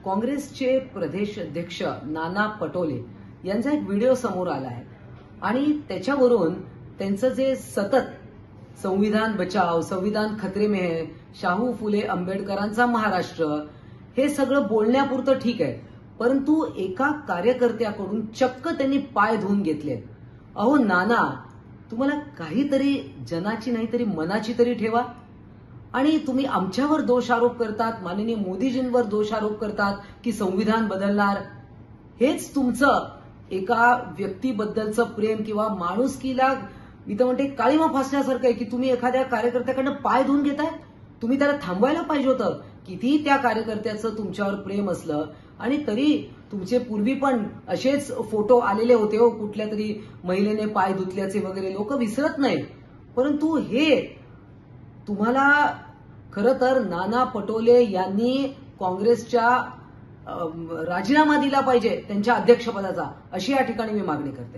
काँग्रेसचे प्रदेश अध्यक्ष नाना पटोले यांचा एक व्हिडिओ समोर आला आहे आणि त्याच्यावरून त्यांचं जे सतत संविधान बचाव, संविधान खतरे में है, शाहू फुले आंबेडकरांचा महाराष्ट्र, हे सगळं बोलण्यापुरतं ठीक आहे, परंतु एका कार्यकर्त्याकडून चक्क त्यांनी पाय धुवून घेतले. अहो नाना, तुम्हाला काहीतरी जनाची नाही तरी मनाची तरी ठेवा. आणि तुम्ही आमच्यावर दोषारोप करतात, माननीय मोदीजींवर दोषारोप करतात की संविधान बदलणार. हेच तुमचं एका व्यक्तीबद्दलचं प्रेम किंवा माणुसकीला मी तर म्हणते काळीमा फासण्यासारखं आहे की तुम्ही एखाद्या कार्यकर्त्याकडनं पाय धुवून घेताय. तुम्ही त्याला थांबवायला पाहिजे होतं. किती त्या कार्यकर्त्याचं तुमच्यावर प्रेम असलं आणि तरी तुमचे पूर्वी पण असेच फोटो आलेले होते हो, कुठल्या तरी महिलेने पाय धुतल्याचे वगैरे, लोक विसरत नाहीत. परंतु हे तुम्हाला खरं तर नाना पटोले यांनी काँग्रेसच्या राजीनामा दिला पाहिजे त्यांच्या अध्यक्षपदाचा, अशी या ठिकाणी मी मागणी करते.